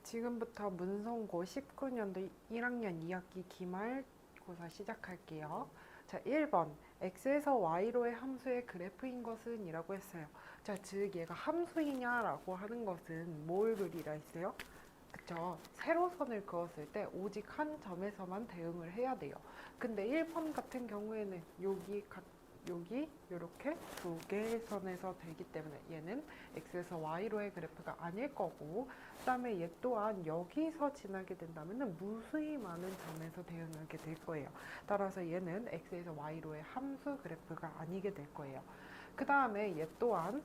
지금부터 문성고 19년도 1학년 2학기 기말고사 시작할게요. 자, 1번 x에서 y로의 함수의 그래프인 것은 이라고 했어요. 자, 즉 얘가 함수이냐라고 하는 것은 뭘 그리라 했어요? 그쵸? 세로선을 그었을 때 오직 한 점에서만 대응을 해야 돼요. 근데 1번 같은 경우에는 여기 이렇게 두 개의 선에서 되기 때문에 얘는 x에서 y로의 그래프가 아닐 거고, 그 다음에 얘 또한 여기서 지나게 된다면 무수히 많은 점에서 대응하게 될 거예요. 따라서 얘는 x에서 y로의 함수 그래프가 아니게 될 거예요. 그 다음에 얘 또한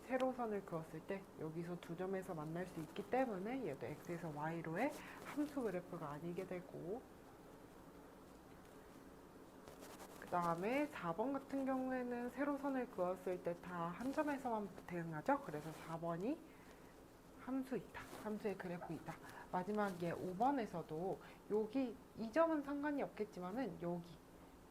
세로선을 그었을 때 여기서 두 점에서 만날 수 있기 때문에 얘도 x에서 y로의 함수 그래프가 아니게 되고, 그 다음에 4번 같은 경우에는 세로선을 그었을 때 다 한 점에서만 대응하죠. 그래서 4번이 함수이다. 함수의 그래프이다. 마지막에 5번에서도 여기 이 점은 상관이 없겠지만은 여기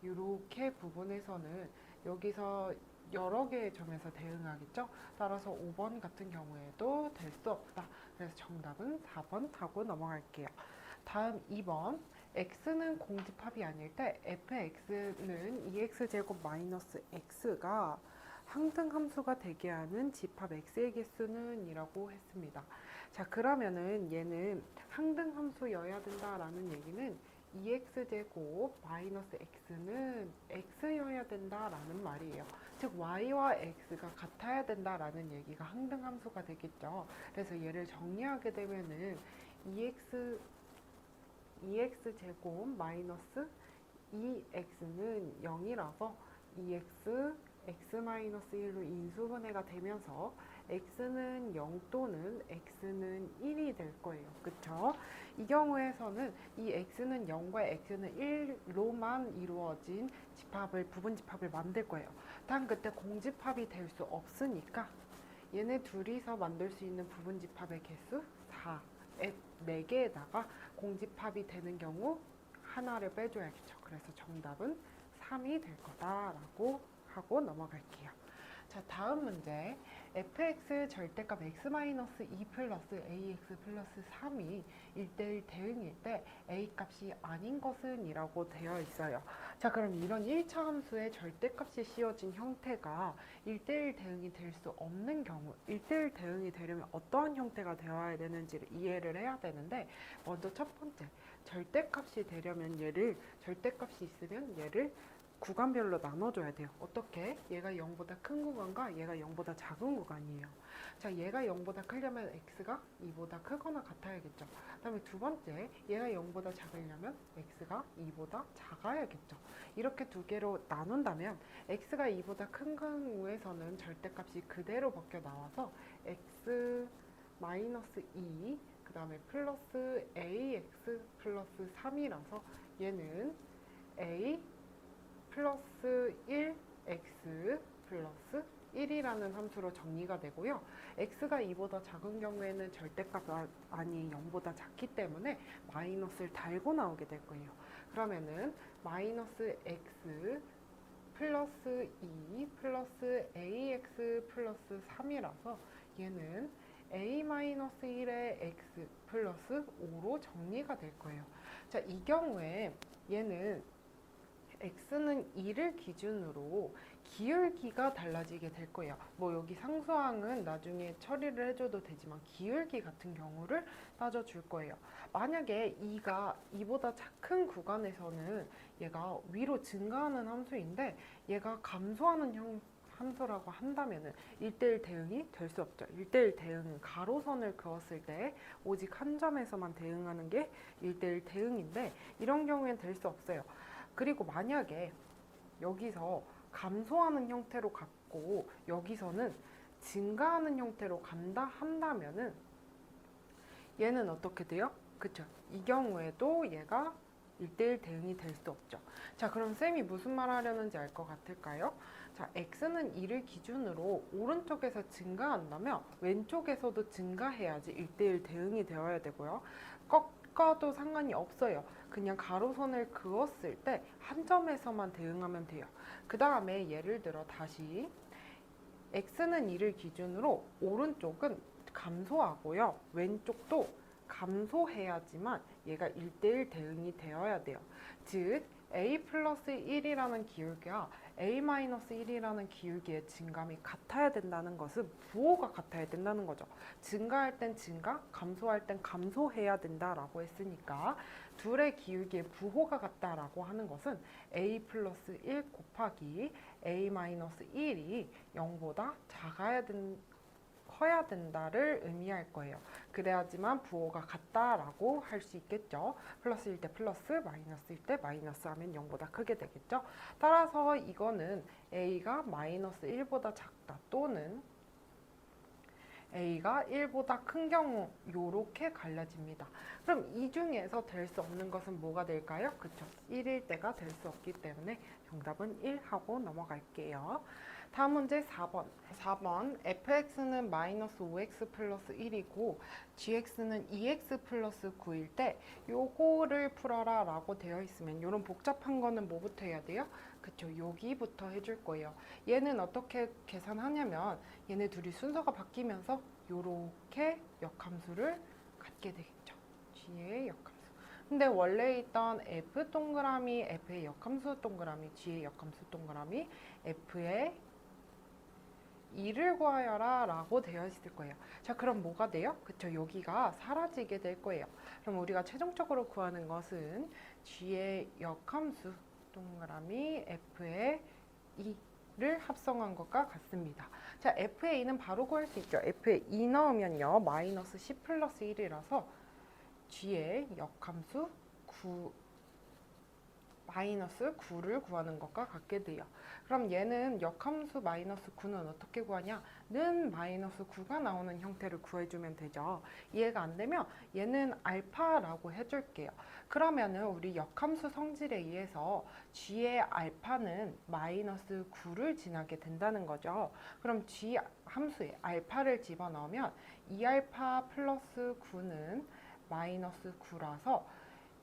이렇게 부분에서는 여기서 여러 개의 점에서 대응하겠죠. 따라서 5번 같은 경우에도 될 수 없다. 그래서 정답은 4번 하고 넘어갈게요. 다음 2번. x는 공집합이 아닐 때 fx는 2x제곱 마이너스 x가 항등함수가 되게 하는 집합 x의 개수는 이라고 했습니다. 자, 그러면은 얘는 항등함수여야 된다라는 얘기는 2x제곱 마이너스 x는 x여야 된다라는 말이에요. 즉 y와 x가 같아야 된다라는 얘기가 항등함수가 되겠죠. 그래서 얘를 정리하게 되면은 2x제곱 마이너스 2x는 0이라서 2x x-1로 인수분해가 되면서 x는 0 또는 x는 1이 될 거예요. 그쵸? 이 경우에서는 이 x는 0과 x는 1로만 이루어진 부분집합을 만들 거예요. 단 그때 공집합이 될 수 없으니까 얘네 둘이서 만들 수 있는 부분집합의 개수 4, 4개에다가 공집합이 되는 경우 하나를 빼줘야겠죠. 그래서 정답은 3이 될 거다라고 하고 넘어갈게요. 자, 다음 문제. fx 절대값 x-2 플러스 ax 플러스 3이 1대1 대응일 때 a 값이 아닌 것은 이라고 되어 있어요. 자, 그럼 이런 1차 함수의 절대값이 씌워진 형태가 1대1 대응이 될 수 없는 경우, 1대1 대응이 되려면 어떠한 형태가 되어야 되는지를 이해를 해야 되는데, 먼저 첫 번째, 절대값이 되려면 절대값이 있으면 얘를 구간별로 나눠줘야 돼요. 어떻게? 얘가 0보다 큰 구간과 얘가 0보다 작은 구간이에요. 자, 얘가 0보다 크려면 x가 2보다 크거나 같아야겠죠. 그 다음에 두 번째, 얘가 0보다 작으려면 x가 2보다 작아야겠죠. 이렇게 두 개로 나눈다면 x가 2보다 큰 경우에서는 절대값이 그대로 벗겨 나와서 x 마이너스 2, 그 다음에 플러스 ax 플러스 3이라서 얘는 a 플러스 1, x 플러스 1이라는 함수로 정리가 되고요. x가 2보다 작은 경우에는 절대값 아닌 0보다 작기 때문에 마이너스를 달고 나오게 될 거예요. 그러면은 마이너스 x 플러스 2 플러스 ax 플러스 3이라서 얘는 a-1의 x 플러스 5로 정리가 될 거예요. 자, 이 경우에 얘는 x는 2를 기준으로 기울기가 달라지게 될 거예요. 뭐 여기 상수항은 나중에 처리를 해줘도 되지만 기울기 같은 경우를 따져줄 거예요. 만약에 2가 2보다 큰 구간에서는 얘가 위로 증가하는 함수인데 얘가 감소하는 함수라고 한다면은 1대1 대응이 될 수 없죠. 1대1 대응은 가로선을 그었을 때 오직 한 점에서만 대응하는 게 1대1 대응인데 이런 경우에는 될 수 없어요. 그리고 만약에 여기서 감소하는 형태로 갔고 여기서는 증가하는 형태로 간다 한다면은 얘는 어떻게 돼요? 그쵸? 이 경우에도 얘가 1대1 대응이 될 수 없죠. 자, 그럼 쌤이 무슨 말 하려는지 알 것 같을까요? 자, x는 2를 기준으로 오른쪽에서 증가한다면 왼쪽에서도 증가해야지 1대1 대응이 되어야 되고요. 꺾어도 상관이 없어요. 그냥 가로선을 그었을 때 한 점에서만 대응하면 돼요. 그 다음에 예를 들어 다시 x는 2를 기준으로 오른쪽은 감소하고요. 왼쪽도 감소해야지만 얘가 1대1 대응이 되어야 돼요. 즉 a 플러스 1이라는 기울기와 a-1이라는 기울기의 증감이 같아야 된다는 것은 부호가 같아야 된다는 거죠. 증가할 땐 증가, 감소할 땐 감소해야 된다라고 했으니까 둘의 기울기의 부호가 같다라고 하는 것은 a 플러스 1 곱하기 a-1이 0보다 커야 된다를 의미할 거예요. 그래야지만 부호가 같다라고 할 수 있겠죠. 플러스일 때 플러스, 마이너스일 때 마이너스 하면 0보다 크게 되겠죠. 따라서 이거는 a가 마이너스 1보다 작다 또는 a가 1보다 큰 경우 요렇게 갈려집니다. 그럼 이 중에서 될 수 없는 것은 뭐가 될까요? 그쵸? 1일 때가 될 수 없기 때문에 정답은 1 하고 넘어갈게요. 다음 문제 4번. 4번 fx는 마이너스 5x 플러스 1이고 gx는 2x 플러스 9일 때 요거를 풀어라 라고 되어 있으면 요런 복잡한 거는 뭐부터 해야 돼요? 그쵸, 여기부터 해줄 거예요. 얘는 어떻게 계산하냐면 얘네 둘이 순서가 바뀌면서 요렇게 역함수를 갖게 되겠죠. g의 역함수. 근데 원래 있던 f 동그라미 f의 역함수 동그라미 g의 역함수 동그라미 f의 2를 구하여라 라고 되어 있을 거예요. 자, 그럼 뭐가 돼요? 그쵸, 여기가 사라지게 될 거예요. 그럼 우리가 최종적으로 구하는 것은 g의 역함수 동그라미 f의 2를 합성한 것과 같습니다. 자, f의 2는 바로 구할 수 있죠. f의 2 넣으면요 마이너스 10 플러스 1이라서 g의 역함수 9 마이너스 9를 구하는 것과 같게 돼요. 그럼 얘는 역함수 마이너스 9는 어떻게 구하냐? 는 마이너스 9가 나오는 형태를 구해주면 되죠. 이해가 안 되면 얘는 알파라고 해줄게요. 그러면은 우리 역함수 성질에 의해서 g의 알파는 마이너스 9를 지나게 된다는 거죠. 그럼 g 함수에 알파를 집어넣으면 2알파 플러스 9는 마이너스 9라서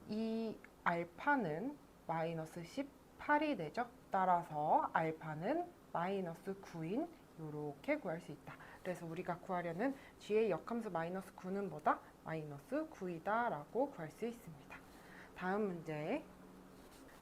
이 알파는 마이너스 18이 되죠. 따라서 알파는 마이너스 9인 이렇게 구할 수 있다. 그래서 우리가 구하려는 g의 역함수 마이너스 9는 뭐다? 마이너스 9이다 라고 구할 수 있습니다. 다음 문제.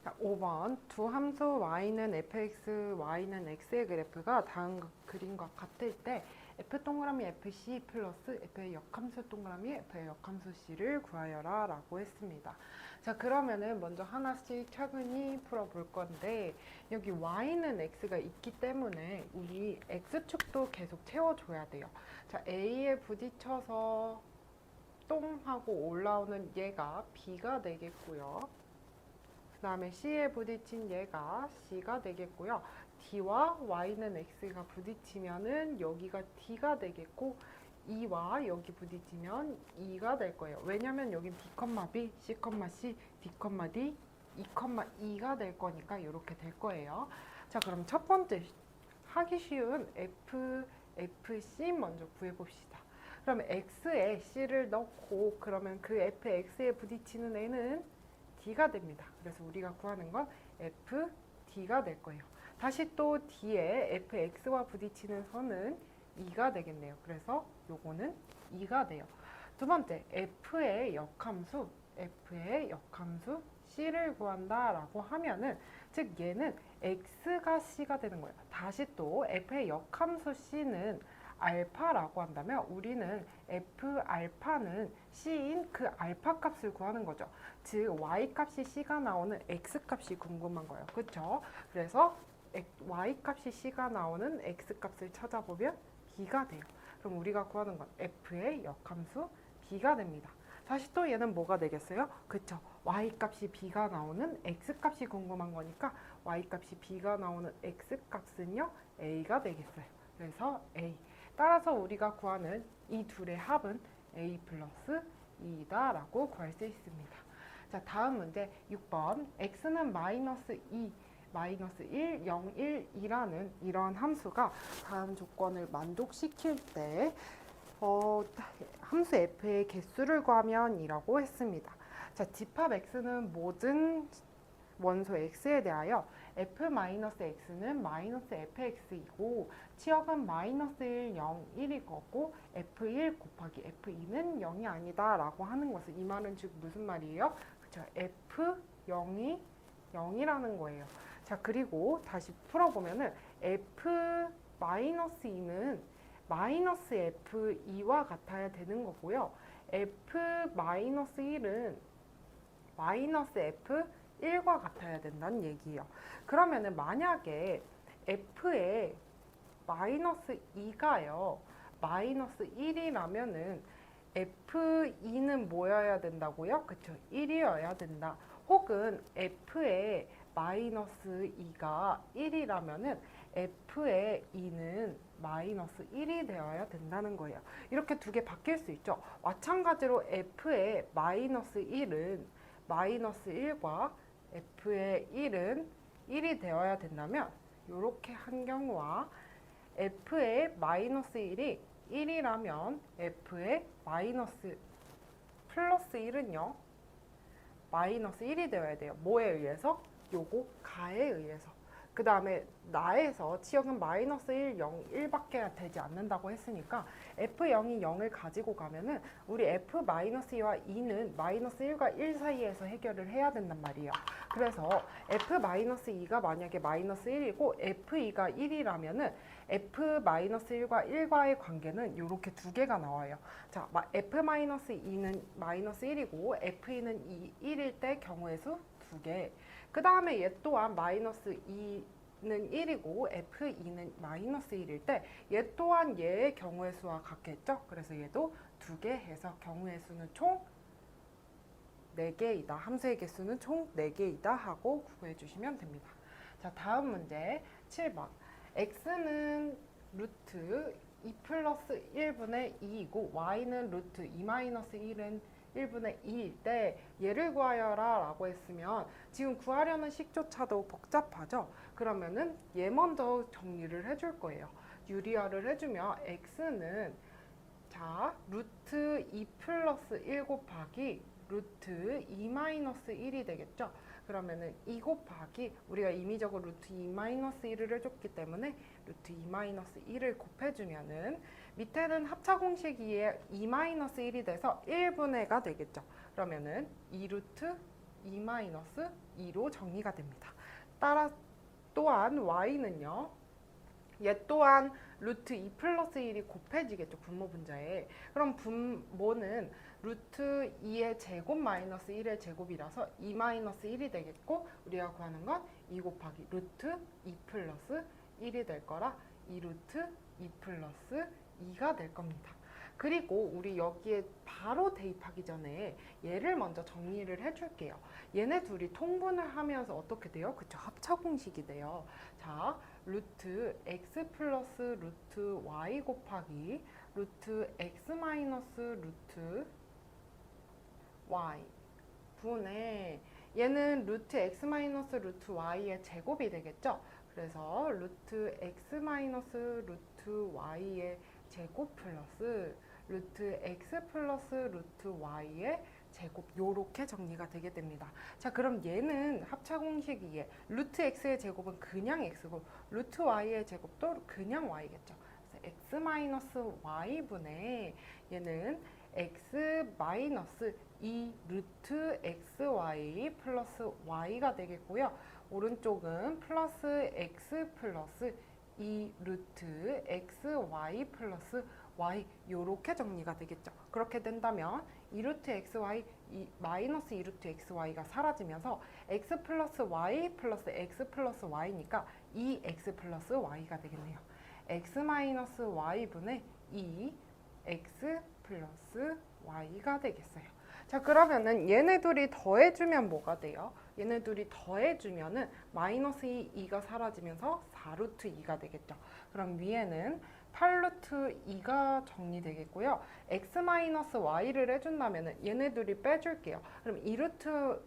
자, 5번 두 함수 y는 fx, y는 x의 그래프가 다음 그림과 같을 때 f 동그라미 fc 플러스 f의 역함수 동그라미 f의 역함수 c를 구하여라 라고 했습니다. 자, 그러면은 먼저 하나씩 차근히 풀어볼 건데 여기 y는 x가 있기 때문에 우리 x축도 계속 채워줘야 돼요. 자, a에 부딪혀서 똥 하고 올라오는 얘가 b가 되겠고요. 그 다음에 c에 부딪힌 얘가 c가 되겠고요. d와 y는 x가 부딪히면은 여기가 d가 되겠고 2와 여기 부딪히면 2가 될 거예요. 왜냐면 여긴 b, b, c, c, d, d, 2,2가 될 거니까 이렇게 될 거예요. 자, 그럼 첫 번째 하기 쉬운 fc 먼저 구해봅시다. 그러면 x에 c를 넣고 그러면 그 fx에 부딪히는 애는 d가 됩니다. 그래서 우리가 구하는 건 fd가 될 거예요. 다시 또 d에 fx와 부딪히는 선은 2가 되겠네요. 그래서 요거는 2가 돼요. 두 번째, f의 역함수 c를 구한다라고 하면은 즉 얘는 x가 c가 되는 거예요. 다시 또 f의 역함수 c는 알파라고 한다면 우리는 f 알파는 c인 그 알파 값을 구하는 거죠. 즉 y 값이 c가 나오는 x 값이 궁금한 거예요. 그렇죠? 그래서 y 값이 c가 나오는 x 값을 찾아보면 b가 돼요. 그럼 우리가 구하는 건 f의 역함수 b가 됩니다. 다시 또 얘는 뭐가 되겠어요? 그쵸? y 값이 b가 나오는 x 값이 궁금한 거니까 y 값이 b가 나오는 x 값은요 a가 되겠어요. 그래서 a. 따라서 우리가 구하는 이 둘의 합은 a 플러스 2다 라고 구할 수 있습니다. 자, 다음 문제 6번 x는 마이너스 2 마이너스 1, 0, 1, 2라는 이러한 함수가 다음 조건을 만족시킬 때 함수 f의 개수를 구하면 이라고 했습니다. 자, 집합 x는 모든 원소 x에 대하여 f-x는 마이너스 fx이고 치역은 마이너스 1, 0, 1일 거고 f1 곱하기 f2는 0이 아니다 라고 하는 것은 이 말은 즉 무슨 말이에요? 그쵸? f0이 0이라는 거예요. 자, 그리고 다시 풀어보면은 f-2는 마이너스 f2와 같아야 되는 거고요. f-1은 마이너스 f1과 같아야 된다는 얘기예요. 그러면은 만약에 f의 마이너스 2가요. 마이너스 1이라면은 f2는 뭐여야 된다고요? 그쵸? 1이어야 된다. 혹은 f의 마이너스 2가 1이라면은 f의 2는 마이너스 1이 되어야 된다는 거예요. 이렇게 두 개 바뀔 수 있죠. 마찬가지로 f의 마이너스 1은 마이너스 1과 f의 1은 1이 되어야 된다면 이렇게 한 경우와 f의 마이너스 1이 1이라면 f의 마이너스 플러스 1은요 마이너스 1이 되어야 돼요. 뭐에 의해서? 요거 가에 의해서. 그 다음에 나에서 치역은 마이너스 1, 0, 1밖에 되지 않는다고 했으니까 f0이 0을 가지고 가면은 우리 f-2와 2는 마이너스 1과 1 사이에서 해결을 해야 된단 말이에요. 그래서 f-2가 만약에 마이너스 1이고 f2가 1이라면은 f-1과 1과의 관계는 이렇게 두 개가 나와요. 자, f-2는 마이너스 1이고 f2는 1일 때 경우의 수 두 개. 그 다음에 얘 또한 마이너스 2는 1이고 f2는 마이너스 1일 때 얘 또한 얘의 경우의 수와 같겠죠? 그래서 얘도 두 개 해서 경우의 수는 총 4개이다. 함수의 개수는 총 4개이다 하고 구해주시면 됩니다. 자, 다음 문제 7번. x는 루트 2 플러스 1분의 2이고 y는 루트 2 마이너스 1은 1분의 2일 때 얘를 구하여라 라고 했으면 지금 구하려는 식조차도 복잡하죠? 그러면은 얘 먼저 정리를 해줄 거예요. 유리화를 해주면 x는 자 루트 2 플러스 1 곱하기 루트 2 마이너스 1이 되겠죠? 그러면은 2 곱하기 우리가 임의적으로 루트 2 마이너스 1을 해줬기 때문에 루트 2 마이너스 1을 곱해주면은 밑에는 합차 공식이에 2 마이너스 1이 돼서 1분의가 되겠죠. 그러면은 2 루트 2 마이너스 2로 정리가 됩니다. 따라 또한 y는요. 얘 또한 루트 2 플러스 1이 곱해지겠죠. 분모 분자에. 그럼 분모는 루트 2의 제곱 마이너스 1의 제곱이라서 2 마이너스 1이 되겠고 우리가 구하는 건 2 곱하기 루트 2 플러스 1이 될 거라 2 루트 2 플러스 2가 될 겁니다. 그리고 우리 여기에 바로 대입하기 전에 얘를 먼저 정리를 해줄게요. 얘네 둘이 통분을 하면서 어떻게 돼요? 그쵸? 합차 공식이 돼요. 자, 루트 x 플러스 루트 y 곱하기 루트 x 마이너스 루트 y 분의 얘는 루트 x 마이너스 루트 y의 제곱이 되겠죠? 그래서 루트 x 마이너스 루트 y의 제곱 플러스 루트 x 플러스 루트 y의 제곱 요렇게 정리가 되게 됩니다. 자, 그럼 얘는 합차 공식이에 루트 x의 제곱은 그냥 x고 루트 y의 제곱도 그냥 y겠죠. 그래서 x 마이너스 y분의 얘는 x 마이너스 2 루트 xy 플러스 y가 되겠고요. 오른쪽은 플러스 x 플러스 2 루트 xy 플러스 y 요렇게 정리가 되겠죠. 그렇게 된다면 2 루트 xy 마이너스 2 루트 xy가 사라지면서 x 플러스 y 플러스 x 플러스 y니까 2x 플러스 y가 되겠네요. x 마이너스 y분의 2x 플러스 y가 되겠어요. 자, 그러면은 얘네 둘이 더해주면 뭐가 돼요? 얘네 둘이 더해주면은 마이너스 2가 사라지면서 4루트 2가 되겠죠. 그럼 위에는 8루트 2가 정리되겠고요. x 마이너스 y를 해준다면은 얘네 둘이 빼줄게요. 그럼 2루트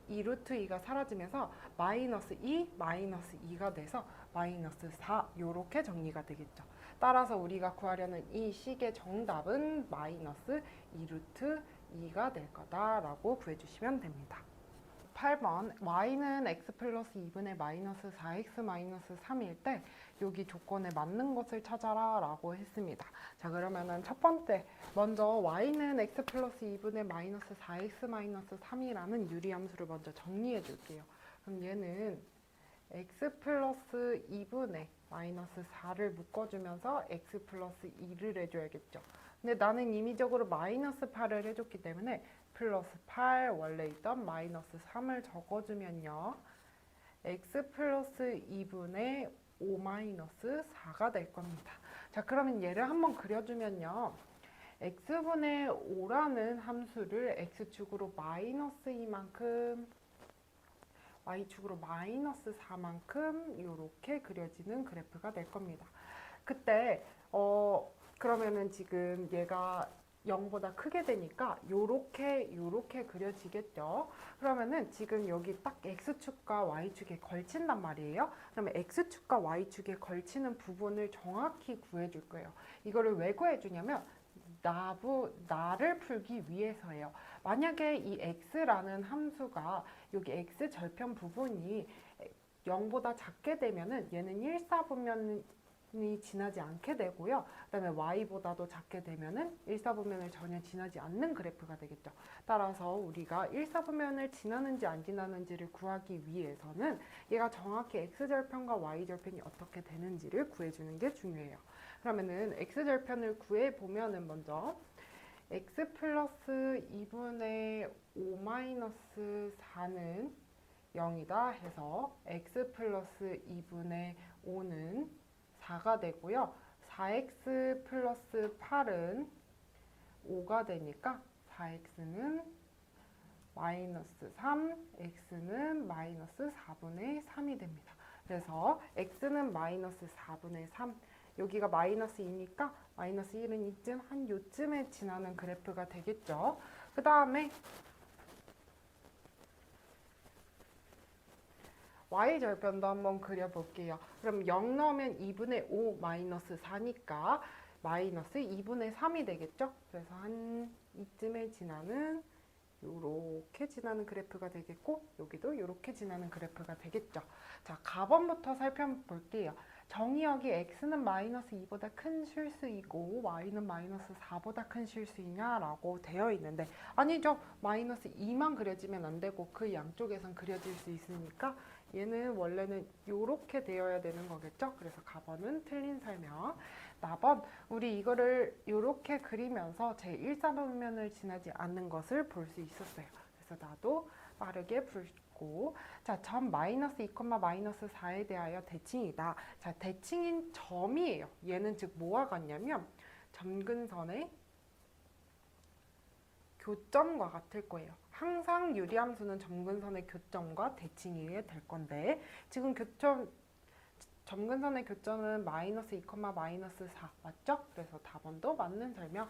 2가 사라지면서 마이너스 2, 마이너스 2가 돼서 마이너스 4 요렇게 정리가 되겠죠. 따라서 우리가 구하려는 이 식의 정답은 마이너스 2루트 2가 될 거다라고 구해주시면 됩니다. 8번 y는 x 플러스 2분의 마이너스 4x 마이너스 3일 때 여기 조건에 맞는 것을 찾아라 라고 했습니다. 자, 그러면은 첫 번째 먼저 y는 x 플러스 2분의 마이너스 4x 마이너스 3이라는 유리함수를 먼저 정리해 줄게요. 그럼 얘는 x 플러스 2분의 마이너스 4를 묶어주면서 x 플러스 2를 해줘야겠죠. 근데 나는 임의적으로 마이너스 8을 해줬기 때문에 플러스 8 원래 있던 마이너스 3을 적어주면요. x 플러스 2분의 5 마이너스 4가 될 겁니다. 자, 그러면 얘를 한번 그려주면요. x분의 5라는 함수를 x축으로 마이너스 2만큼 y축으로 마이너스 4만큼 이렇게 그려지는 그래프가 될 겁니다. 그때 그러면은 지금 얘가 0보다 크게 되니까 요렇게 그려지겠죠. 그러면은 지금 여기 딱 x축과 y축에 걸친단 말이에요. 그러면 x축과 y축에 걸치는 부분을 정확히 구해줄 거예요. 이거를 왜 구해주냐면 나를 풀기 위해서예요. 만약에 이 x라는 함수가 여기 x 절편 부분이 0보다 작게 되면은 얘는 1사분면이 지나지 않게 되고요. 그다음에 y보다도 작게 되면은 1사분면을 전혀 지나지 않는 그래프가 되겠죠. 따라서 우리가 1사분면을 지나는지 안 지나는지를 구하기 위해서는 얘가 정확히 x절편과 y절편이 어떻게 되는지를 구해주는 게 중요해요. 그러면은 x절편을 구해보면은 먼저 x 플러스 2분의 5 마이너스 4는 0이다 해서 x 플러스 2분의 5는 4가 되고요. 4x 플러스 8은 5가 되니까 4x는 마이너스 3, x는 마이너스 4분의 3이 됩니다. 그래서 x는 마이너스 4분의 3, 여기가 마이너스 2니까 마이너스 1은 이쯤 한 요쯤에 지나는 그래프가 되겠죠. 그 다음에 y절편도 한번 그려볼게요. 그럼 0 넣으면 2분의 5 마이너스 4니까 마이너스 2분의 3이 되겠죠. 그래서 한 이쯤에 지나는 요렇게 지나는 그래프가 되겠고 여기도 요렇게 지나는 그래프가 되겠죠. 자, 가번부터 살펴볼게요. 정의역이 x는 마이너스 2보다 큰 실수이고 y는 마이너스 4보다 큰 실수이냐라고 되어 있는데 아니죠. 마이너스 2만 그려지면 안 되고 그 양쪽에선 그려질 수 있으니까 얘는 원래는 요렇게 되어야 되는 거겠죠. 그래서 가번은 틀린 설명. 나번 우리 이거를 요렇게 그리면서 제 1사분면을 지나지 않는 것을 볼 수 있었어요. 그래서 나도 빠르게 풀고 자, 점 마이너스 2, 마이너스 4에 대하여 대칭이다. 자, 대칭인 점이에요. 얘는 즉 뭐와 같냐면 점근선의 교점과 같을 거예요. 항상 유리함수는 점근선의 교점과 대칭이어야 될 건데 지금 점근선의 교점은 마이너스 2, 마이너스 4 맞죠? 그래서 답번도 맞는 설명.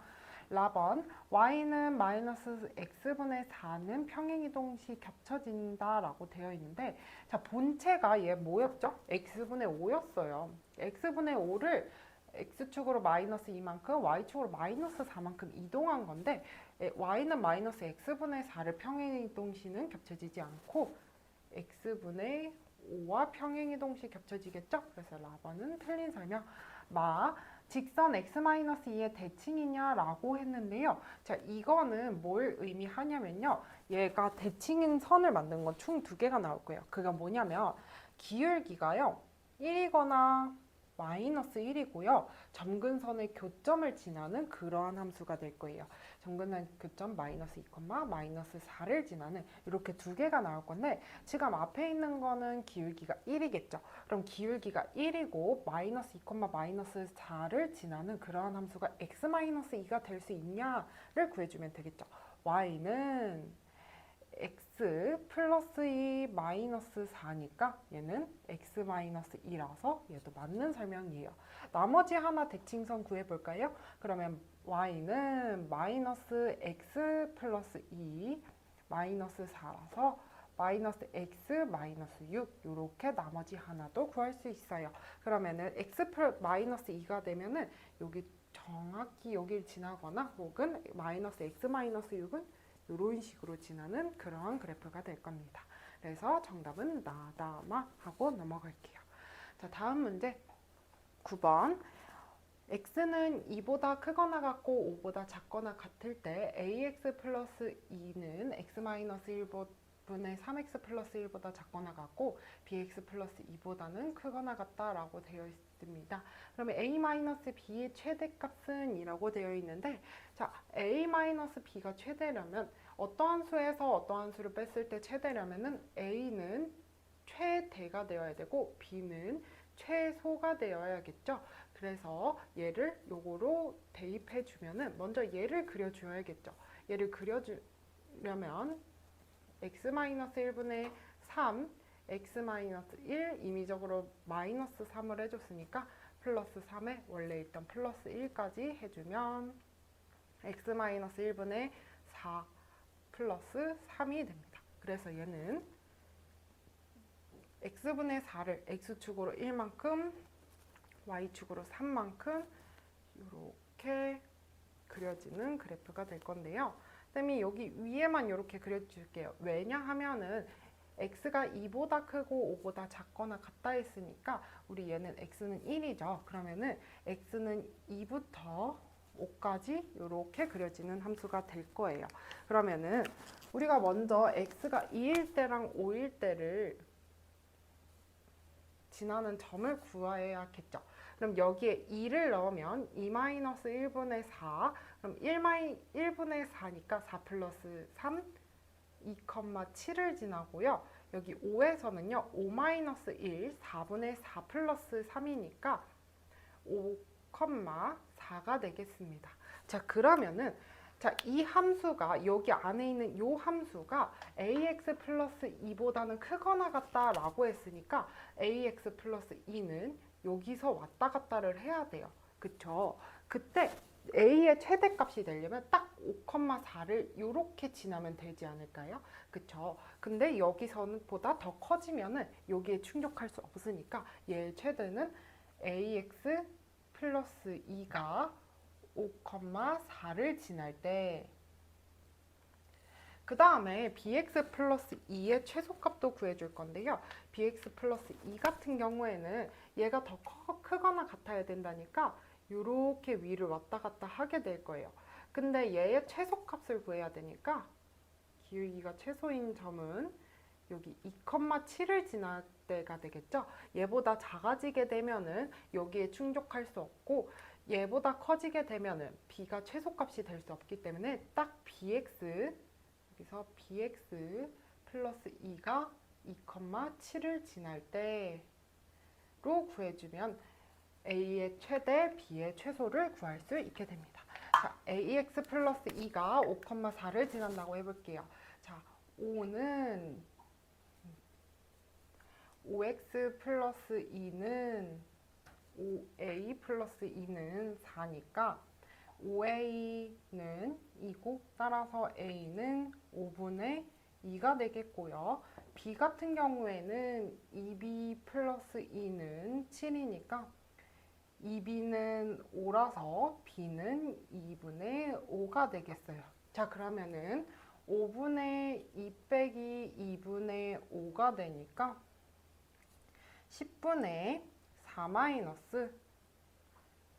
라번 y는 마이너스 x분의 4는 평행이동 시 겹쳐진다 라고 되어 있는데 자, 본체가 얘 뭐였죠? x분의 5였어요. x분의 5를 x축으로 마이너스 2만큼 y축으로 마이너스 4만큼 이동한 건데 y는 마이너스 x분의 4를 평행이동 시는 겹쳐지지 않고 x분의 5와 평행이동 시 겹쳐지겠죠? 그래서 라번은 틀린 설명. 직선 x-2의 대칭이냐라고 했는데요. 자, 이거는 뭘 의미하냐면요. 얘가 대칭인 선을 만든 건 총 2개가 나올 거예요. 그게 뭐냐면 기울기가요. 1이거나 마이너스 1이고요. 점근선의 교점을 지나는 그러한 함수가 될 거예요. 점근선 교점 마이너스 2, 마이너스 4를 지나는 이렇게 2개가 나올 건데 지금 앞에 있는 거는 기울기가 1이겠죠. 그럼 기울기가 1이고 마이너스 2, 마이너스 4를 지나는 그러한 함수가 x-2가 될 수 있냐를 구해주면 되겠죠. y는 x 플러스 2 마이너스 4니까 얘는 x-2라서 얘도 맞는 설명이에요. 나머지 하나 대칭선 구해볼까요? 그러면 y는 마이너스 x 플러스 2 마이너스 4라서 마이너스 x 마이너스 6 이렇게 나머지 하나도 구할 수 있어요. 그러면은 x 마이너스 2가 되면은 여기 정확히 여기를 지나거나 혹은 마이너스 x 마이너스 6은 이런 식으로 지나는 그러한 그래프가 될 겁니다. 그래서 정답은 나다마 하고 넘어갈게요. 자, 다음 문제 9번. x는 2보다 크거나 같고 5보다 작거나 같을 때 ax 플러스 2는 x-1분의 3x 플러스 1보다 작거나 같고 bx 플러스 2보다는 크거나 같다라고 되어 있습니다. 그러면 a-b의 최대값은 이라고 되어 있는데, 자, a-b가 최대라면 어떠한 수에서 어떠한 수를 뺐을 때 최대라면은 a는 최대가 되어야 되고 b는 최소가 되어야겠죠. 그래서 얘를 요거로 대입해 주면은 먼저 얘를 그려줘야겠죠. 얘를 그려주려면 x-1분의 3, x-1 임의적으로 마이너스 3을 해줬으니까 플러스 3에 원래 있던 플러스 1까지 해주면 x-1분의 4 플러스 3이 됩니다. 그래서 얘는 x분의 4를 x축으로 1만큼 y축으로 3만큼 이렇게 그려지는 그래프가 될 건데요. 쌤이 여기 위에만 이렇게 그려줄게요. 왜냐하면은 x가 2보다 크고 5보다 작거나 같다 했으니까 우리 얘는 x는 1이죠. 그러면은 x는 2부터 5까지 이렇게 그려지는 함수가 될 거예요. 그러면은 우리가 먼저 x가 2일 때랑 5일 때를 지나는 점을 구해야겠죠. 그럼 여기에 2를 넣으면 2-1분의 4, 그럼 1분의 4니까 4 플러스 3, 2,7을 지나고요. 여기 5에서는요, 5-1, 4분의 4 플러스 3이니까 5,4가 되겠습니다. 자, 그러면은 자, 이 함수가 여기 안에 있는 이 함수가 ax 플러스 2보다는 크거나 같다라고 했으니까 ax 플러스 2는 여기서 왔다 갔다를 해야 돼요. 그쵸? 그때 a의 최대값이 되려면 딱 5,4를 이렇게 지나면 되지 않을까요? 그쵸? 근데 여기서는 보다 더 커지면은 여기에 충족할 수 없으니까 얘의 최대는 ax 플러스 2가 5,4를 지날 때, 그 다음에 bx 플러스 2의 최소값도 구해줄 건데요. bx 플러스 2 같은 경우에는 얘가 더 크거나 같아야 된다니까 이렇게 위를 왔다 갔다 하게 될 거예요. 근데 얘의 최소값을 구해야 되니까 기울기가 최소인 점은 여기 2,7을 지날 때가 되겠죠. 얘보다 작아지게 되면은 여기에 충족할 수 없고 얘보다 커지게 되면은 b가 최소값이 될 수 없기 때문에 딱 bx, 여기서 bx 플러스 2가 2,7을 지날 때로 구해주면 a의 최대, b의 최소를 구할 수 있게 됩니다. 자, ax 플러스 2가 5,4를 지난다고 해볼게요. 자, 5는 5x 플러스 2는 5a 플러스 2는 4니까 5a는 2고 따라서 a는 5분의 2가 되겠고요. b 같은 경우에는 2b 플러스 2는 7이니까 2b는 5라서 b는 2분의 5가 되겠어요. 자, 그러면은 5분의 2 빼기 2분의 5가 되니까 10분의 4 마이너스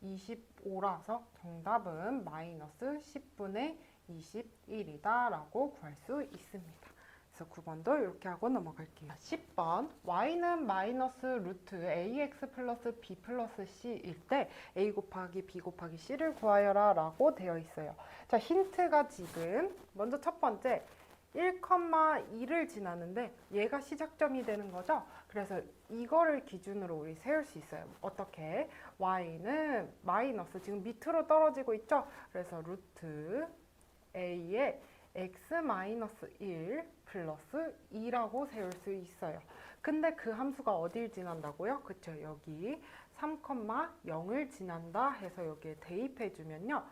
25라서 정답은 마이너스 10분의 21이다 라고 구할 수 있습니다. 그래서 9번도 이렇게 하고 넘어갈게요. 10번 y는 마이너스 루트 ax 플러스 b 플러스 c일 때 a 곱하기 b 곱하기 c를 구하여라 라고 되어 있어요. 자, 힌트가 지금 먼저 첫 번째 1,2를 지나는데 얘가 시작점이 되는 거죠. 그래서 이거를 기준으로 우리 세울 수 있어요. 어떻게? y는 마이너스 지금 밑으로 떨어지고 있죠. 그래서 루트 a의 x-1 플러스 2라고 세울 수 있어요. 근데 그 함수가 어딜 지난다고요? 그쵸, 여기 3,0을 지난다 해서 여기에 대입해주면요.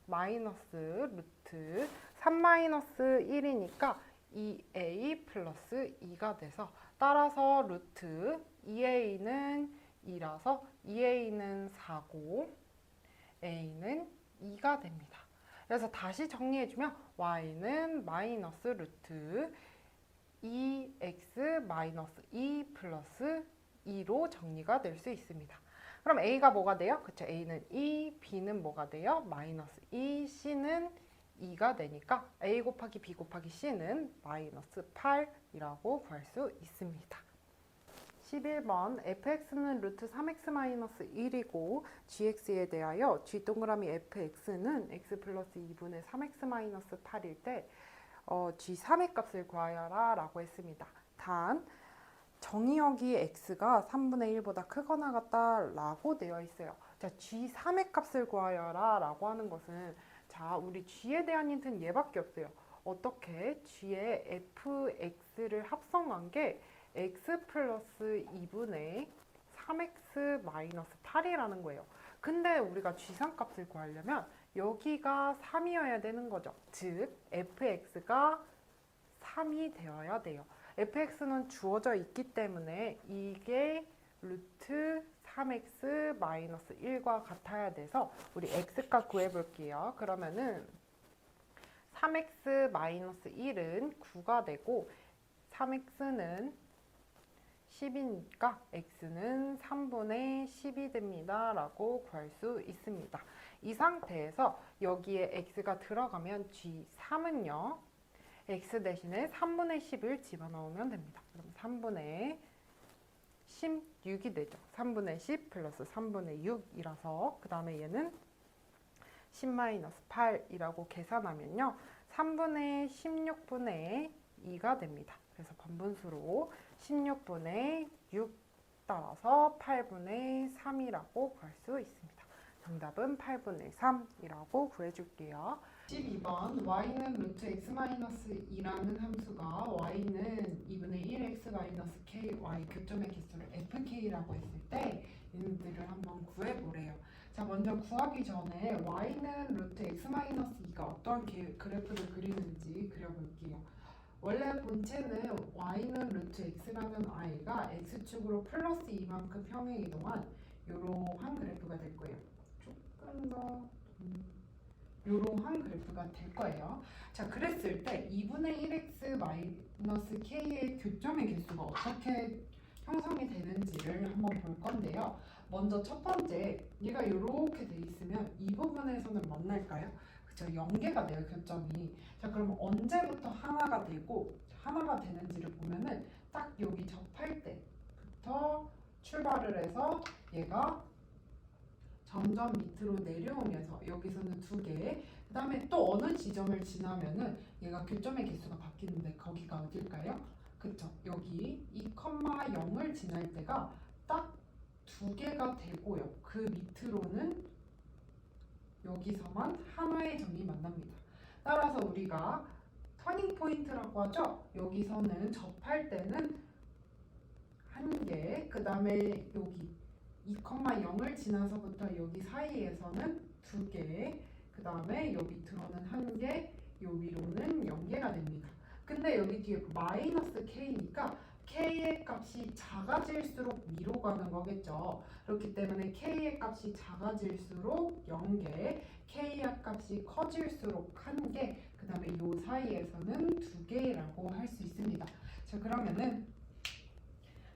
마이너스 루트 3-1이니까 2a 플러스 2가 돼서 따라서 루트 2a는 2라서 2a는 4고 a는 2가 됩니다. 그래서 다시 정리해주면 y는 마이너스 루트 2x 마이너스 2 플러스 2로 정리가 될 수 있습니다. 그럼 a가 뭐가 돼요? 그쵸, a는 2, b는 뭐가 돼요? 마이너스 2, c는 2가 되니까 a 곱하기 b 곱하기 c는 마이너스 8이라고 구할 수 있습니다. 11번 fx는 루트 3x 마이너스 1이고 gx에 대하여 g 동그라미 fx는 x 플러스 2분의 3x 마이너스 8일 때 g3의 값을 구하여라 라고 했습니다. 단 정의역이 x가 3분의 1보다 크거나 같다 라고 되어 있어요. 자, g3의 값을 구하여라 라고 하는 것은 자, 우리 g에 대한 힌트는 얘밖에 없어요. 어떻게 g의 fx를 합성한 게 x 플러스 2분의 3x 마이너스 8이라는 거예요. 근데 우리가 g3 값을 구하려면 여기가 3이어야 되는 거죠. 즉 fx가 3이 되어야 돼요. fx는 주어져 있기 때문에 이게 루트 3x 마이너스 1과 같아야 돼서 우리 x값 구해볼게요. 그러면은 3x 마이너스 1은 9가 되고 3x는 10이니까 x는 3분의 10이 됩니다 라고 구할 수 있습니다. 이 상태에서 여기에 x가 들어가면 g3은요 x 대신에 3분의 10을 집어넣으면 됩니다. 그럼 3분의 16이 되죠. 3분의 10 플러스 3분의 6이라서 그 다음에 얘는 10-8이라고 계산하면요 3분의 16분의 2가 됩니다. 그래서 번분수로 16분의 6 따라서 8분의 3이라고 구할 수 있습니다. 정답은 8분의 3이라고 구해줄게요. 12번 y는 루트 x-2라는 함수가 y는 2분의 1x-k y 교점의 개수를 fk라고 했을 때 얘네들을 한번 구해보래요. 자, 먼저 구하기 전에 y는 루트 x-2가 어떤 그래프를 그리는지 그려볼게요. 원래 본체는 y는 루트 x라는 i가 x축으로 플러스 2만큼 평행 이동한 이러한 그래프가 될 거예요. 조금 더 이러한 그래프가 될 거예요. 자, 그랬을 때 2분의 1x k의 교점의 개수가 어떻게 형성이 되는지를 한번 볼 건데요. 먼저 첫 번째, 얘가 이렇게 돼 있으면 이 부분에서는 만날까요? 그쵸, 연계가 돼요, 교점이. 자, 그럼 언제부터 하나가 되고 하나가 되는지를 보면은 딱 여기 접할 때부터 출발을 해서 얘가 점점 밑으로 내려오면서 여기서는 2개, 그 다음에 또 어느 지점을 지나면은 얘가 교점의 개수가 바뀌는데 거기가 어딜까요? 그쵸, 여기 2,0을 지날 때가 딱 2개가 되고요. 그 밑으로는 여기서만 하나의 점이 만납니다. 따라서 우리가 터닝 포인트라고 하죠. 여기서는 접할 때는 1개, 그 다음에 여기 2,0을 지나서부터 여기 사이에서는 2개, 그 다음에 여기 밑으로는 1개, 요 위로는 0개가 됩니다. 근데 여기 뒤에 마이너스 k니까 k의 값이 작아질수록 위로 가는 거겠죠. 그렇기 때문에 k의 값이 작아질수록 0개, k의 값이 커질수록 1개, 그 다음에 요 사이에서는 2개라고 할 수 있습니다. 자, 그러면은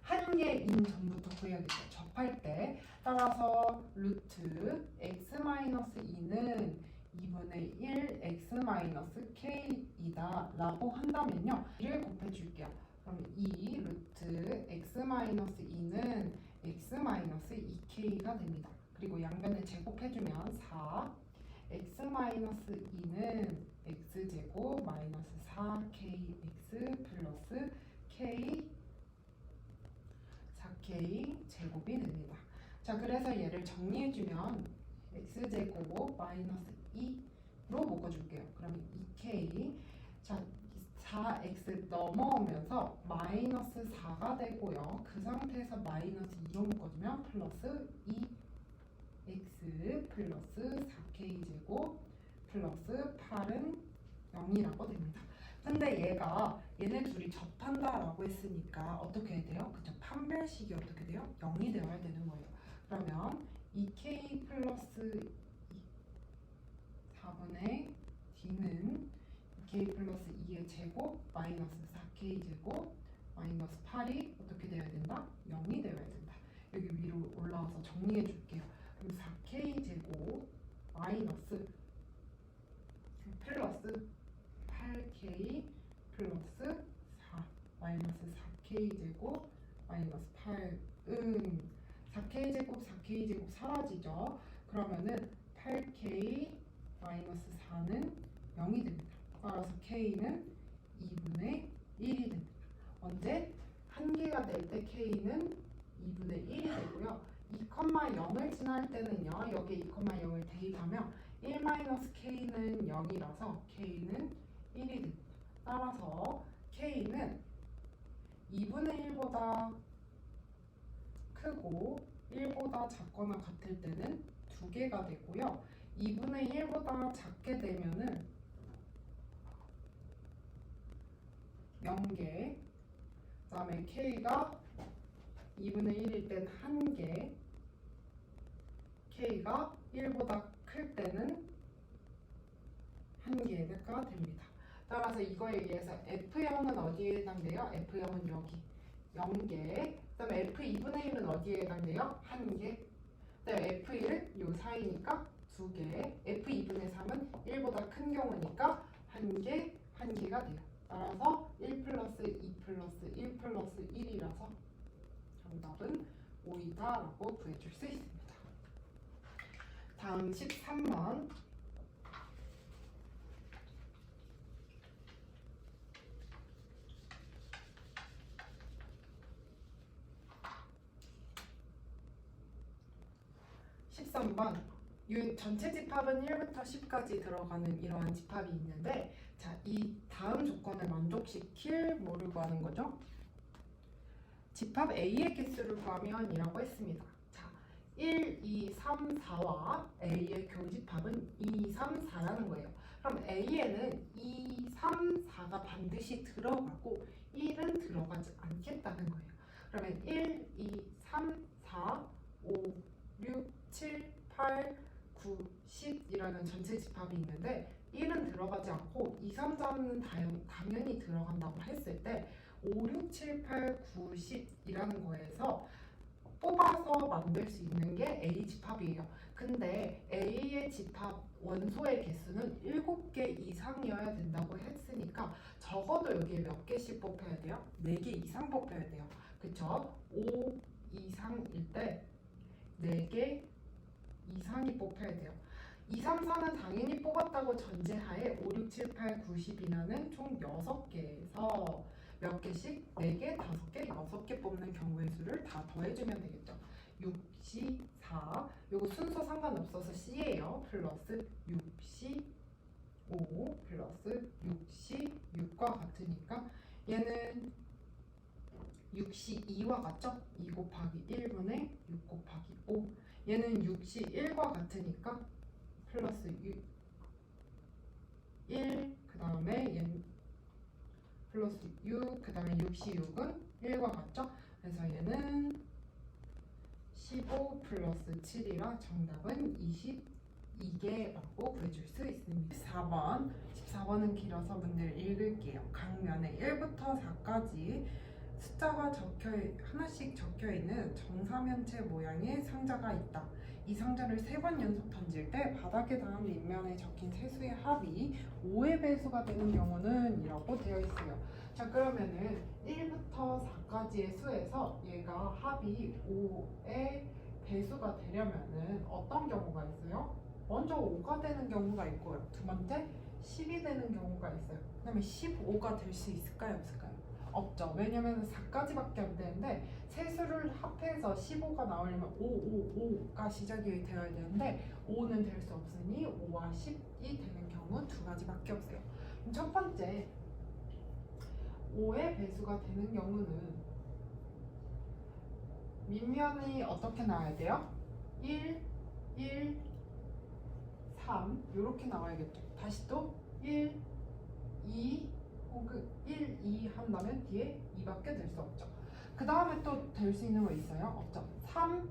1개인 점부터 구해야겠죠. 접할 때. 따라서 루트 x-2는 2분의 1 x-k이다 라고 한다면요 2를 곱해줄게요. 그럼 2 루트 x-2는 x-2k가 됩니다. 그리고 양변을 제곱해주면 4 x-2는 x제곱 마이너스 4kx 플러스 k 4k 제곱이 됩니다. 자, 그래서 얘를 정리해주면 x제곱 마이너스 2로 묶어줄게요. 그러면 2k, 자 4x 넘어오면서 마이너스 4가 되고요. 그 상태에서 마이너스 2로 묶어주면 플러스 2x 플러스 4k 제곱 플러스 8은 0이라고 됩니다. 근데 얘네 둘이 접한다라고 했으니까 어떻게 해야 돼요? 그쵸? 판별식이 어떻게 돼요? 0이 되어야 되는 거예요. 그러면 2k 플러스 4분의 4k 플러스 2의 제곱 마이너스 4k 제곱 마이너스 8이 어떻게 되어야 된다? 0이 되어야 된다. 여기 위로 올라와서 정리해 줄게요. 그럼 4k 제곱 마이너스 플러스 8k 플러스 4 마이너스 4k 제곱 마이너스 8은 4k 제곱 4k 제곱 사라지죠. 그러면은 8k 마이너스 4는 0이 됩니다. 따라서 k는 2분의 1이 됩니다. 언제? 한 개가 될 때 k는 2분의 1이 되고요. 2,0을 지날 때는요. 여기에 2,0을 대입하면 1-k는 0이라서 k는 1이 됩니다. 따라서 k는 2분의 1보다 크고 1보다 작거나 같을 때는 2개가 되고요. 2분의 1보다 작게 되면은 0개, 그 다음에 k가 2분의 1일 땐 1개, k가 1보다 클 때는 1개가 됩니다. 따라서 이거에 의해서 F0은 어디에 해당돼요? F0은 여기 0개, 그 다음에 F2분의 1은 어디에 해당돼요? 1개, 그 다음에 F1은 요 사이니까 2개, F2분의 3은 1보다 큰 경우니까 1개, 1개가 돼요. 따라서 1 플러스 2 플러스 1 플러스 1이라서 정답은 5이다 라고 구해줄 수 있습니다. 다음 13번. 전체 집합은 1부터 10까지 들어가는 이러한 집합이 있는데, 자, 이 다음 조건을 만족시킬 뭐를 구하는 거죠? 집합 A의 개수를 구하면 이라고 했습니다. 자, 1, 2, 3, 4와 A의 교집합은 2, 3, 4라는 거예요. 그럼 A에는 2, 3, 4가 반드시 들어가고 1은 들어가지 않겠다는 거예요. 그러면 1, 2, 3, 4, 5, 6, 7, 8, 9, 10이라는 전체 집합이 있는데 1은 들어가지 않고 2, 3, 4는 당연히 들어간다고 했을 때 5, 6, 7, 8, 9, 10이라는 거에서 뽑아서 만들 수 있는 게 A 집합이에요. 근데 A의 집합 원소의 개수는 7개 이상이어야 된다고 했으니까 적어도 여기에 몇 개씩 뽑혀야 돼요? 4개 이상 뽑혀야 돼요. 그쵸? 5 이상일 때 4개 이상이 뽑혀야 돼요. 2, 3, 4는 당연히 뽑았다고 전제하에 5, 6, 7, 8, 9, 10이라는 총 6개에서 몇 개씩? 4개, 5개, 6개 뽑는 경우의 수를 다 더해주면 되겠죠. 6, C, 4 요거 순서 상관없어서 C예요. 플러스 6C, 5 플러스 6C, 6과 같으니까 얘는 6C 2와 같죠? 2 곱하기 1분의 6 곱하기 5 얘는 6C 1과 같으니까 플러스 1 그 다음에 얘는 플러스 6 그 다음에 6C 6은 1과 같죠? 그래서 얘는 15 플러스 7이라 정답은 22개라고 구해줄 수 있습니다. 14번은 길어서 문제를 읽을게요. 강면에 1부터 4까지 숫자가 하나씩 적혀있는 정사면체 모양의 상자가 있다. 이 상자를 3번 연속 던질 때 바닥에 닿은 밑면에 적힌 세수의 합이 5의 배수가 되는 경우는 이라고 되어 있어요. 자, 그러면은 1부터 4까지의 수에서 얘가 합이 5의 배수가 되려면은 어떤 경우가 있어요? 먼저 5가 되는 경우가 있고요. 두 번째 10이 되는 경우가 있어요. 그 다음에 15가 될 수 있을까요? 없을까요? 없죠. 왜냐면 4까지밖에 안 되는데 세수를 합해서 15가 나오려면 5가 시작이 되어야 되는데 5는 될 수 없으니 5와 10이 되는 경우 두 가지밖에 없어요. 그럼 첫 번째 5의 배수가 되는 경우는 밑면이 어떻게 나와야 돼요? 1, 1, 3 이렇게 나와야겠죠. 다시 또 1, 2 혹은 1, 2 한다면 뒤에 2밖에 될 수 없죠. 그 다음에 또 될 수 있는 거 있어요? 없죠. 3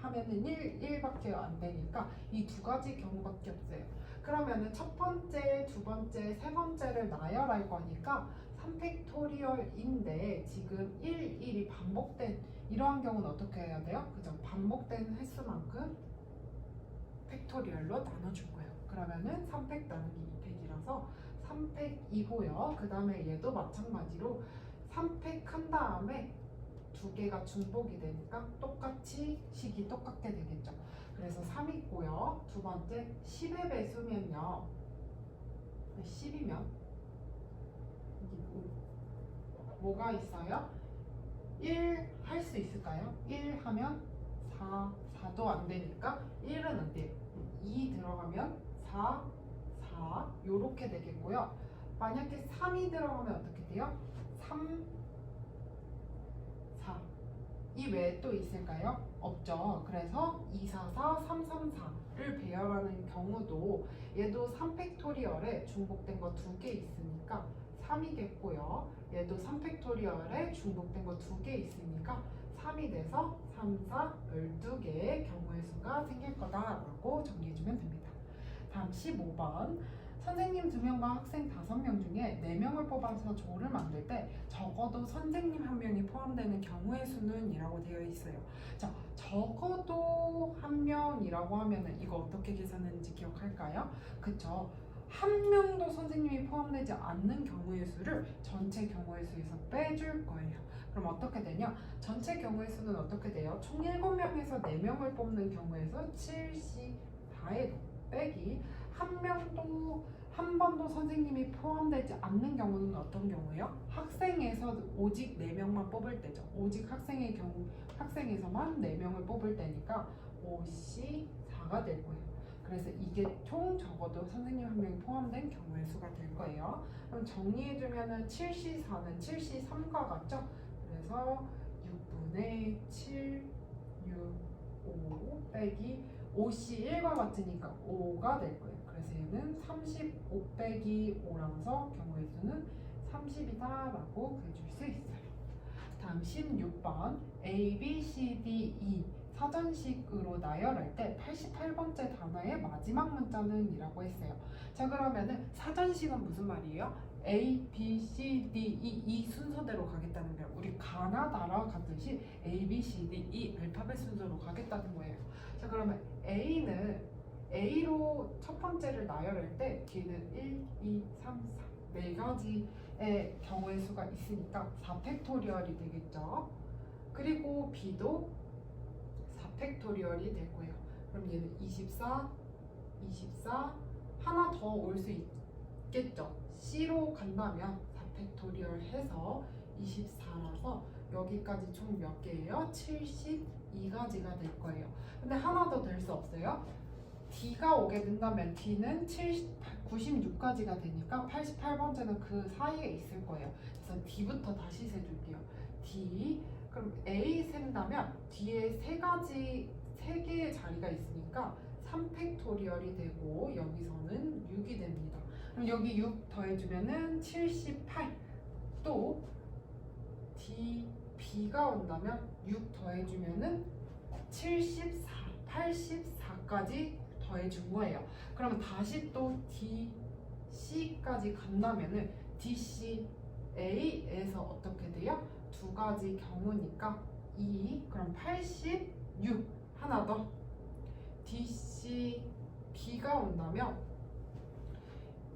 하면은 1밖에 안 되니까 이 두 가지 경우밖에 없어요. 그러면은 첫 번째, 두 번째, 세 번째를 나열할 거니까 3팩토리얼인데 지금 1이 반복된 이러한 경우는 어떻게 해야 돼요? 그죠? 반복된 횟수만큼 팩토리얼로 나눠줄 거예요. 그러면은 3팩 나누기 2팩이라서 3팩이고요. 그 다음에 얘도 마찬가지로 3팩 한 다음에 두 개가 중복이 되니까 똑같이 식이 똑같게 되겠죠. 그래서 3이고요. 두 번째 10의 배수면요. 10이면 뭐가 있어요? 1 할 수 있을까요? 1 하면 4도 안 되니까 1은 안 돼요. 2 들어가면 4 요렇게 되겠고요. 만약에 3이 들어가면 어떻게 돼요? 3 4 이 외에 또 있을까요? 없죠. 그래서 2, 4, 4, 3, 3, 4를 배열하는 경우도 얘도 3팩토리얼에 중복된 거 두 개 있으니까 3이겠고요. 얘도 3팩토리얼에 중복된 거 두 개 있으니까 3이 돼서 3, 4, 12개의 경우의 수가 생길 거다라고 정리해주면 됩니다. 다음 15번. 선생님 2명과 학생 5명 중에 4명을 뽑아서 조를 만들 때 적어도 선생님 1명이 포함되는 경우의 수는 이라고 되어 있어요. 자, 적어도 1명이라고 하면은 이거 어떻게 계산하는지 기억할까요? 그쵸? 한 명도 선생님이 포함되지 않는 경우의 수를 전체 경우의 수에서 빼줄 거예요. 그럼 어떻게 되냐? 전체 경우의 수는 어떻게 돼요? 총 7명에서 4명을 뽑는 경우의 수 74에 빼기 한 번도 선생님이 포함되지 않는 경우는 어떤 경우예요? 학생에서 오직 4명만 뽑을 때죠. 오직 학생에서만 4명을 뽑을 때니까 5C4가 될 거예요. 그래서 이게 총 적어도 선생님 1명이 포함된 경우의 수가 될 거예요. 그럼 정리해주면은 7C4는 7C3과 같죠? 그래서 6분의 7, 6, 5 빼기 5C1과 같으니까 5가 될 거예요. 그래서 얘는 35 빼기 5라서 경우의 수는 30이다라고 구해줄 수 있어요. 다음 16번 A, B, C, D, E 사전식으로 나열할 때 88번째 단어의 마지막 문자는 이라고 했어요. 자, 그러면은 사전식은 무슨 말이에요? A, B, C, D, E 이 순서대로 가겠다는 거예요. 우리 가나다라 가듯이 A, B, C, D, E 알파벳 순서로 가겠다는 거예요. 자, 그러면 A로 첫 번째를 나열할 때 뒤에는 1, 2, 3, 4 네 가지의 경우의 수가 있으니까 4팩토리얼이 되겠죠. 그리고 B도 4팩토리얼이 될 거예요. 그럼 얘는 24 하나 더 올 수 있겠죠. C로 간다면 4팩토리얼 해서 24라서 여기까지 총 몇 개예요? 72가지가 될 거예요. 근데 하나 더 될 수 없어요. D가 오게 된다면 D는 96가지가 되니까 88번째는 그 사이에 있을 거예요. 그래서 D부터 다시 세줄게요. D 그럼 A 센다면 뒤에 세 개의 자리가 있으니까 3팩토리얼이 되고 여기서는 6이 됩니다. 그럼 여기 6 더해주면은 78. 또 D, B가 온다면 6 더해주면은 74, 84까지 더해준 거예요. 그럼 다시 또 D, C까지 간다면은 D, C, A에서 어떻게 돼요? 두 가지 경우니까 2, 그럼 86 하나 더 D, C, B가 온다면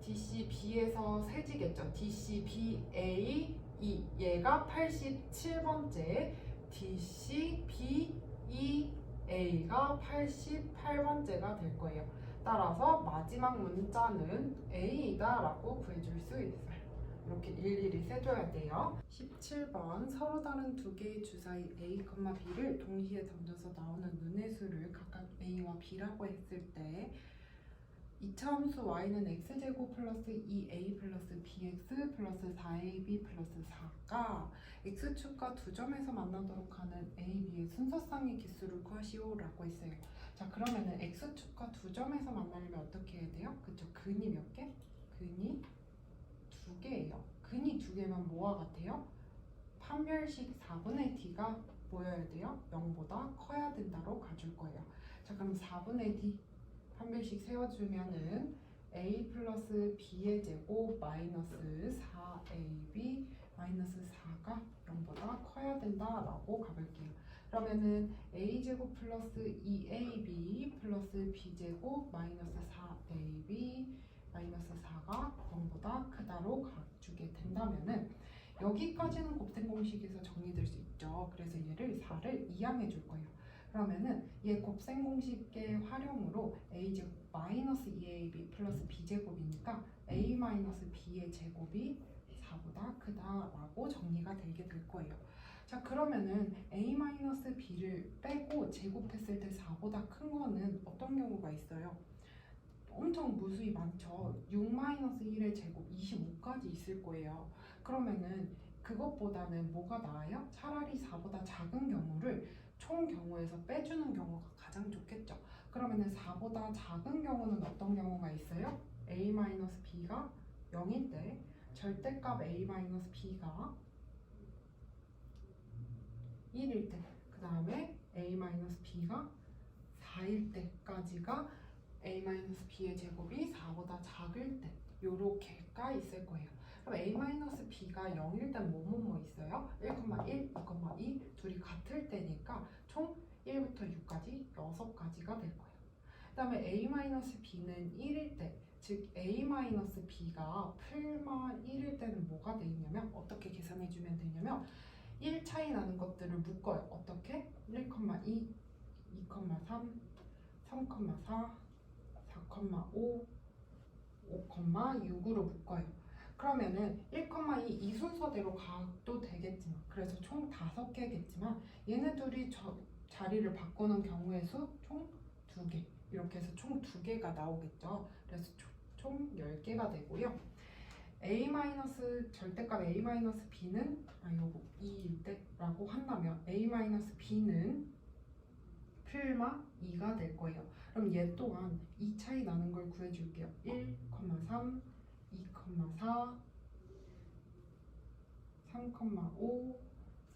D, C, B에서 세지겠죠. D, C, B, A, E 얘가 87번째 D, C, B, E, A가 88번째가 될 거예요. 따라서 마지막 문자는 A이다 라고 구해줄 수 있어요. 이렇게 일일이 세줘야 돼요. 17번 서로 다른 두 개의 주사위 A, B를 동시에 던져서 나오는 눈의 수를 각각 A와 B라고 했을 때 이차 함수 y는 x제곱 플러스 2a 플러스 bx 플러스 4ab 플러스 4가 x축과 두 점에서 만나도록 하는 a, b의 순서상의 기수를 구하시오 라고 했어요. 자, 그러면은 x축과 두 점에서 만나려면 어떻게 해야 돼요? 그쵸? 근이 몇 개? 근이 두 개예요. 근이 두 개면 뭐와 같아요? 판별식 4분의 t가 뭐여야 돼요? 0보다 커야 된다로 가줄 거예요. 자, 그럼 4분의 d 한 별씩 세워주면은 a 플러스 b의 제곱 마이너스 4ab 마이너스 4가 0보다 커야 된다라고 가볼게요. 그러면은 a제곱 플러스 2ab 플러스 b제곱 마이너스 4ab 마이너스 4가 0보다 크다로 가주게 된다면은 여기까지는 곱셈 공식에서 정리될 수 있죠. 그래서 얘를 4를 이항해 줄 거예요. 그러면은 얘 곱셈 공식의 활용으로 a제곱 마이너스 2ab 플러스 b제곱이니까 a 마이너스 b의 제곱이 4보다 크다라고 정리가 되게 될 거예요. 자, 그러면은 a 마이너스 b를 빼고 제곱했을 때 4보다 큰 거는 어떤 경우가 있어요? 엄청 무수히 많죠. 6-1의 제곱 25까지 있을 거예요. 그러면은 그것보다는 뭐가 나아요? 차라리 4보다 작은 경우를 총 경우에서 빼주는 경우가 가장 좋겠죠. 그러면은 4보다 작은 경우는 어떤 경우가 있어요? a-b가 0일 때, 절대값 a-b가 1일 때, 그 다음에 a-b가 4일 때까지가 a-b의 제곱이 4보다 작을 때 요렇게가 있을 거예요. 그럼 a-b가 0일 땐 뭐뭐뭐 있어요? 1,1, 2,2 둘이 같을 때니까 총 1부터 6까지 6가지가 될 거예요. 그 다음에 a-b는 1일 때, 즉 a-b가 풀마 1일 때는 뭐가 돼 있냐면 어떻게 계산해 주면 되냐면 1 차이 나는 것들을 묶어요. 어떻게? 1,2, 2,3, 3,4, 4,5, 5,6으로 묶어요. 그러면은 1,2 이 순서대로 가도 되겠지만, 그래서 총 5개겠지만 얘네 둘이 자리를 바꾸는 경우의 수 총 2개, 이렇게 해서 총 2개가 나오겠죠. 그래서 총 10개가 되고요. 절대값 a-b는 요거 2일 때라고 한다면 a-b는 풀마 2가 될 거예요. 그럼 얘 또한 2 차이 나는 걸 구해줄게요. 1,3, 2,4, 3,5,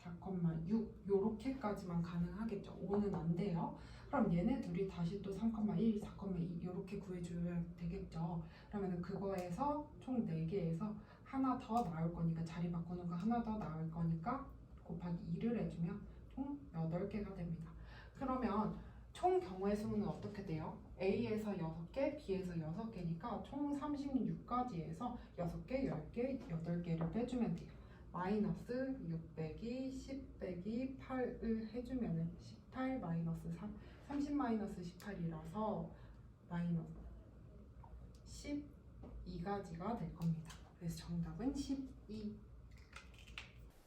4,6 요렇게까지만 가능하겠죠. 5는 안 돼요. 그럼 얘네 둘이 다시 또 3,1, 4,2 요렇게 구해줘야 되겠죠. 그러면 그거에서 총 4개에서 하나 더 나올 거니까, 자리 바꾸는 거 하나 더 나올 거니까 곱하기 2를 해주면 총 8개가 됩니다. 그러면 총 경우의 수는 어떻게 돼요? A에서 6개, B에서 6개니까 총 36까지 해서 6개, 10개, 8개를 빼주면 돼요. 마이너스 6 빼기 10 빼기 8을 해주면은 18 마이너스 3, 30 마이너스 18이라서 마이너스 12가지가 될 겁니다. 그래서 정답은 12.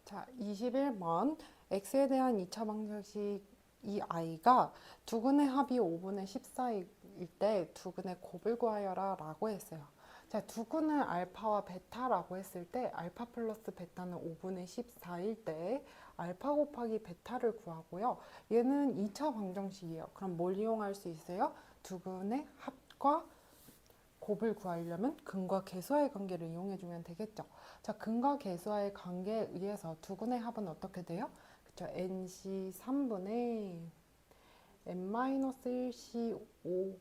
자, 21번 x에 대한 2차 방정식 이 i가 두근의 합이 5분의 14일 때 두근의 곱을 구하여라 라고 했어요. 자, 두근을 알파와 베타라고 했을 때 알파 플러스 베타는 5분의 14일 때 알파 곱하기 베타를 구하고요. 얘는 2차 방정식이에요. 그럼 뭘 이용할 수 있어요? 두근의 합과 곱을 구하려면 근과 계수와의 관계를 이용해주면 되겠죠. 자, 근과 계수와의 관계에 의해서 두근의 합은 어떻게 돼요? 그쵸? nc 3분의 n-1c 5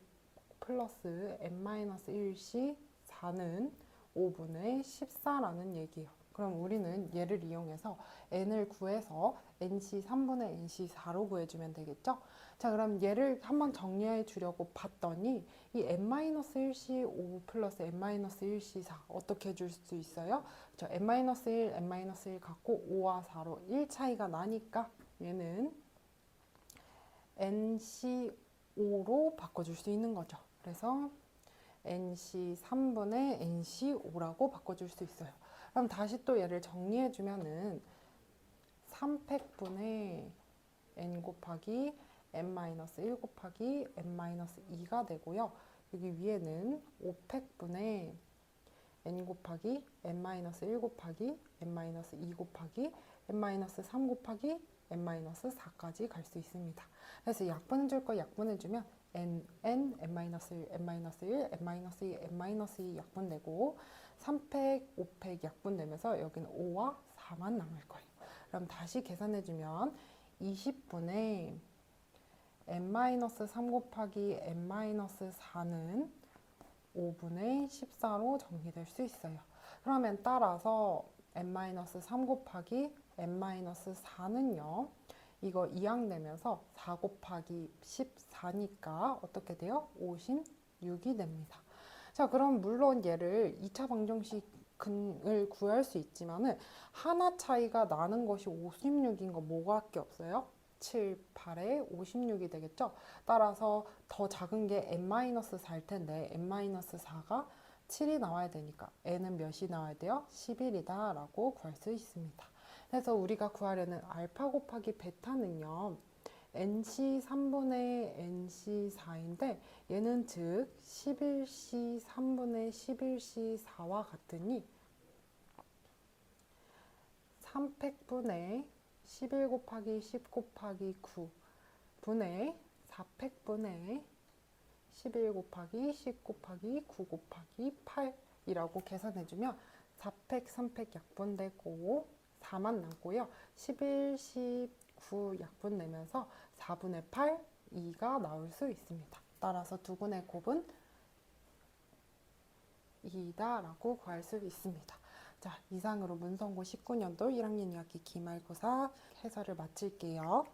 플러스 n-1c 4는 5분의 14라는 얘기예요. 그럼 우리는 얘를 이용해서 n을 구해서 nc 3분의 nc 4로 구해주면 되겠죠? 자, 그럼 얘를 한번 정리해 주려고 봤더니 이 n-1c 5 플러스 n-1c 4 어떻게 해줄 수 있어요? 저 n-1, n-1 갖고 5와 4로 1 차이가 나니까 얘는 nc5로 바꿔줄 수 있는 거죠. 그래서 nc3분의 nc5라고 바꿔줄 수 있어요. 그럼 다시 또 얘를 정리해주면은 3팩분의 n 곱하기 n-1 곱하기 n-2가 되고요. 여기 위에는 5팩분의 n 곱하기 n-1 곱하기 n-2 곱하기 n-3 곱하기 n-4까지 갈 수 있습니다. 그래서 약분해줄 거 약분해주면 n, n-1, n-1, n-2, n-2 약분되고 3팩, 5팩 약분되면서 여기는 5와 4만 남을 거예요. 그럼 다시 계산해주면 20분의 n-3 곱하기 n-4는 5분의 14로 정리될 수 있어요. 그러면 따라서 n-3 곱하기 n-4는요. 이거 2항 내면서 4 곱하기 14니까 어떻게 돼요? 56이 됩니다. 자, 그럼 물론 얘를 2차 방정식을 구할 수 있지만은 하나 차이가 나는 것이 56인 거 뭐밖에 없어요? 7, 8에 56이 되겠죠? 따라서 더 작은 게 n-4일 텐데 n-4가 7이 나와야 되니까 n은 몇이 나와야 돼요? 11이다 라고 구할 수 있습니다. 그래서 우리가 구하려는 알파 곱하기 베타는요. nc 3분의 nc 4인데 얘는 즉 11c 3분의 11c 4와 같으니 3팩분의 11 곱하기 10 곱하기 9분의 4팩분의 11 곱하기 10 곱하기 9 곱하기 8이라고 계산해주면 4팩, 3팩 약분되고 4만 남고요. 11, 10, 9 약분 내면서 4분의 8, 2가 나올 수 있습니다. 따라서 두근의 곱은 2다 라고 구할 수 있습니다. 자, 이상으로 문성고 19년도 1학년 2학기 기말고사 해설을 마칠게요.